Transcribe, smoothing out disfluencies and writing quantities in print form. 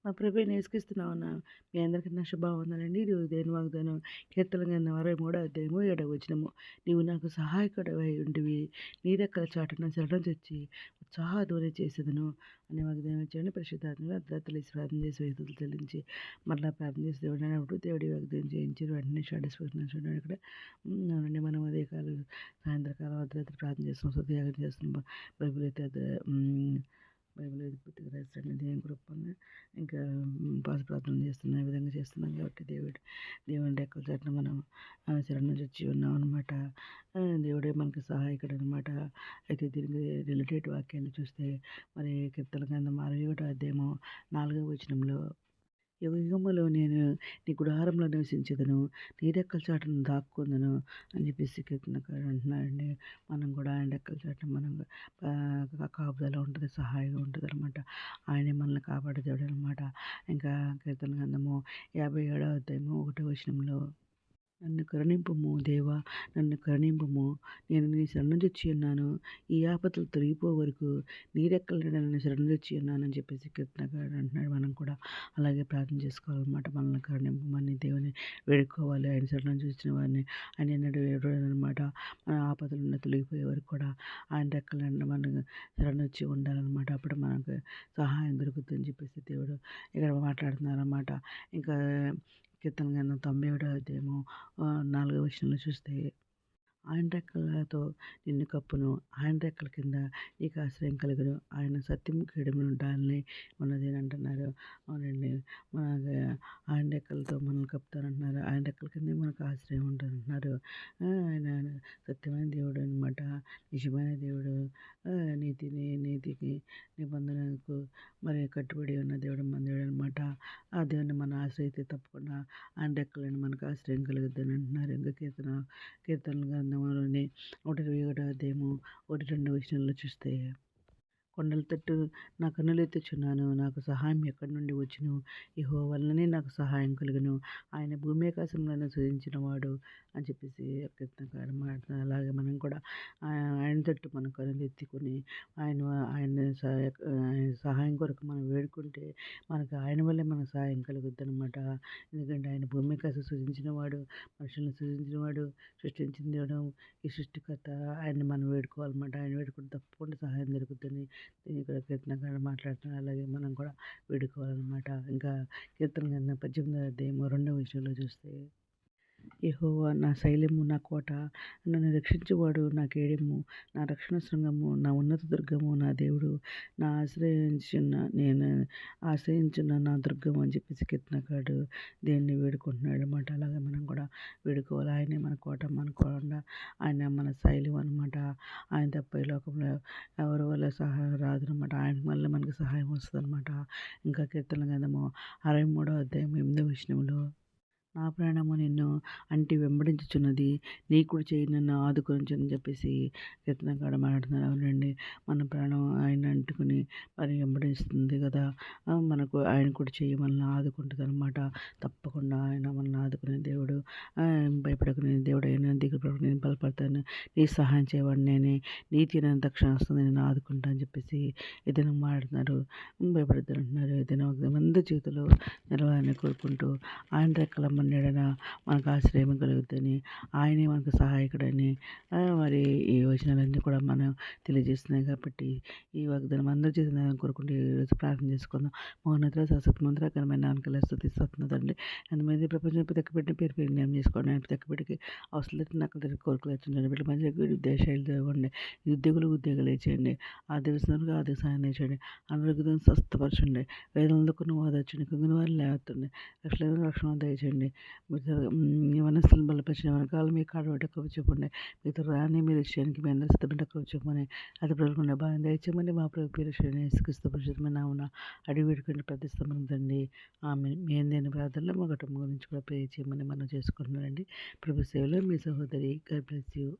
మా ప్రభువైన యేసుక్రీస్తు నామమున మీ అందరికీ నా శుభవందనాలండి. ఇది దేవుని వాగ్దానం కీర్తనల గ్రంథం 63వ అధ్యాయము 7వ వచనము. నీవు నాకు సహాయకుడవై ఉంటివి, నీ రెక్కల చాటున శరణు తెచ్చి ఉత్సాహధ్వని చేసేదను అనే వాగ్దానం ఇచ్చాడు. పరిశుద్ధాత్మ అర్ధరాత్రులు ప్రార్థన చేసి వేతులు చెల్లించి మరలా ప్రార్థన చేసి దేవుడు అన్నప్పుడు దేవుడి వాగ్దానం చేయించి వెంటనే షాడేసుకుంటున్నాను చూడండి. ఇక్కడ అవునండి, మనం ఉదయకాలం సాయంత్రకాలం అర్ధరాత్రి ప్రార్థన చేస్తున్నాం, సత్యాగం చేస్తున్నాం. బైబిల్ అయితే బైబిల్ పూర్తిగా రాస్తాను దేవుని కృపను ఇంకా పాత ప్రార్థన చేస్తున్నాం. ఈ విధంగా చేస్తున్నాం కాబట్టి దేవుని రెక్కల చాటున మనం శరణు చొచ్చి ఉన్నాం అనమాట. దేవుడే మనకు సహాయకుడు అనమాట. అయితే దీనికి రిలేటెడ్ వాక్యాలు చూస్తే మరి కీర్తనల గ్రంథం 61వ అధ్యాయము 4వ వచనంలో, యుగయుగములో నేను నీ గుడారంలో నివసించదను, నీ రెక్కల చాటును దాక్కుందును అని చెప్పేసి కీర్తనకారుడు అంటున్నాడండి. మనం కూడా ఆయన రెక్కల చాటున మనం కాపుదల ఉంటుంది, సహాయంగా ఉంటుంది అనమాట. ఆయనే మనల్ని కాపాడే దేవుడు అనమాట. ఇంకా కీర్తన గ్రంథము 57వ అధ్యాయము 1వ వచనంలో, నన్ను కరుణింపుము దేవా, నన్ను కరుణింపుము, నేను నీ శరణుజొచ్చి ఉన్నాను, ఈ ఆపదలు తొలగిపో వరకు నీ రెక్కల నీడ నన్ను శరణుజొచ్చి ఉన్నాను అని చెప్పేసి కీర్తనకారుడు అంటున్నాడు. మనం కూడా అలాగే ప్రార్థన చేసుకోవాలన్నమాట. మనల్ని కరుణింపమని దేవుని వేడుకోవాలి. ఆయన శరణుజొచ్చిన వారిని ఆయన ఎన్నడూ అనమాట. మన ఆపదలు తొలగిపోయే వరకు కూడా ఆయన రెక్కల నీడ మనం శరణొచ్చి ఉండాలన్నమాట. అప్పుడు మనకు సహాయం దొరుకుతుందని చెప్పేసి దేవుడు ఇక్కడ మాట్లాడుతున్నారన్నమాట. ఇంకా కీర్తన గ్రంథం 91వ అధ్యాయము 4వ వచనంలో చూస్తే, ఆయన రెక్కలతో నిన్ను కప్పును, ఆయన రెక్కల కింద నీకు ఆశ్రయం కలుగును, ఆయన సత్యం కీడును ఉండాలని ఉన్నది అని అంటున్నారు. అవునండి, మన ఆయన రెక్కలతో మనల్ని కప్పుతారంటున్నారు. ఆయన రెక్కల కింద మనకు ఆశ్రయం ఉంటుంది అంటున్నారు. ఆయన సత్యమైన దేవుడు అనమాట, నిజమైన దేవుడు, నీతికి నిబంధనకు మరి కట్టుబడి ఉన్న దేవుడు మన దేవుడు అనమాట. ఆ దేవుడిని మనం ఆశ్రయితే తప్పకుండా ఆయన రెక్కలను మనకు ఆశ్రయం కలుగుద్దని అంటున్నారు. ఇంకా కీర్తనల గ్రంథంలోని 121వ అధ్యాయము 1-2 వచనాల్లో చూస్తే, కొండల తట్టు నా కన్నులెత్తుచున్నాను, నాకు సహాయం ఎక్కడి నుండి వచ్చును, యెహోవా వలననే నాకు సహాయం కలుగును, ఆయన భూమి ఆకాశములను సృజించిన వాడు అని చెప్పేసి కీర్తనకారుడు మాట్లాడుతున్నారు. అలాగే మనం కూడా ఆయన తట్టు మనం కన్నులెత్తుకొని ఆయన సహాయం కొరకు మనం వేడుకుంటే మనకు ఆయన వల్లే మనకు సహాయం కలుగుద్ది అనమాట. ఎందుకంటే ఆయన భూమి ఆకాశం సృజించిన వాడు, మనుషులను సృజించిన వాడు, సృష్టించిన దేవుడు, ఈ సృష్టికర్త. ఆయన్ని మనం వేడుకోవాలన్నమాట. ఆయన వేడుకుంటే తప్పకుండా సహాయం దొరుకుతుంది. ఇక్కడ కీర్తనకారుడు మాట్లాడుతున్నారు. అలాగే మనం కూడా వేడుకోవాలన్నమాట. ఇంకా కీర్తన గ్రంథం 18వ అధ్యాయము 2వ వచనంలో చూస్తే, యెహోవా నా శైలము, నా కోట, నన్ను రక్షించువాడు, నా కేడెము, నా రక్షణ శృంగము, నా ఉన్నత దుర్గము, నా దేవుడు, నేను ఆశ్రయించిన నా దుర్గము అని చెప్పేసి కీర్తనకారుడు దేవున్ని వేడుకుంటున్నాడు అనమాట. అలాగే మనం కూడా వేడుకోవాలి. ఆయనే మన కోట, మన కొండ, ఆయన మన శైలం అనమాట. ఆయన తప్ప ఈ లోకంలో ఎవరి వల్ల సహాయం రాదనమాట. ఆయన వల్ల మనకు సహాయం వస్తుంది అనమాట. ఇంకా కీర్తనల గ్రంథము 63వ అధ్యాయం 8వ వచనంలో, నా ప్రాణము నిన్ను అంటి వెంబడించుచున్నది, నీ కుడి చెయ్యి నన్ను ఆదుకొనుచుని చెప్పేసి కీర్తనకారుడు మాట్లాడుతున్నారు. అవునండి, మన ప్రాణం ఆయన అంటుకుని మరి వెంబడిస్తుంది కదా. మనకు ఆయన కుడి చెయ్యి మనల్ని ఆదుకుంటుంది అనమాట. తప్పకుండా ఆయన మనల్ని ఆదుకునే దేవుడు. భయపడకునే దేవుడు అయినా దిగులు నేను బలపడతాను, నీ సహాయం చేయవాడు నేనే, నీతి నన్ను తక్షణ వస్తుంది, నేను ఆదుకుంటా అని చెప్పేసి ఏదైనా మాట్లాడుతున్నారు. భయపడద్దు అంటున్నారు. ఏదైనా మంది జీవితంలో నిలవాలని కోరుకుంటూ ఆయన రెక్కల నీడన మనకు ఆశ్రయం కలుగుతుంది, ఆయనే మనకు సహాయకుడని మరి ఈ వచనాలన్నీ కూడా మనం తెలియజేస్తున్నాయి. కాబట్టి ఈ వాగ్దానం అందరి జీవితం కోరుకుంటూ ఈరోజు ప్రార్థన చేసుకుందాం. మౌనత శాశ్వత మంత్రకరమైన నాన్నకల స్థుతి తండ్రి అందుమీద ప్రపంచం తెక్కబెట్టిన పేరు జ్ఞానం చేసుకోండి. ఆయన తెక్కబెట్టికి అవసరం నాకు దగ్గర కోరికలు వచ్చిందండి. వీళ్ళ మంచి ఉద్దేశాలు ఇవ్వండి. ఉద్యోగాలు ఇచ్చేయండి. ఆర్థిక ఆర్థిక సహాయం ఇచ్చేయండి. అనారోగ్యం స్వస్థపరచండి. వేదనలకు ఓదార్చండి. కుంగిన వారిని లేవత్తండి. రక్షణ దయచేయండి. మనస్సులను బలపరిచిన వెనకాల మీ కాడబెట్టకు చెప్పండి. మీతో రాని మీరు విషయానికి మీ అందరూ సిద్ధపెట్టకు చెప్పమని అది ప్రజలకుండా బాగా దయచేయమని మా ప్రభు పేరు యేసుక్రీస్తు పరిశుద్ధమైన నామమున అడిగి పెట్టుకుని ప్రార్థిస్తాం తండ్రి. ఆమె మీ అందరి ప్రార్థనలో మా కుటుంబం గురించి కూడా ప్రే చేయమని మనం చేసుకుంటున్నారండి. ప్రభు సేవలో మీ సహోదరి. God bless you.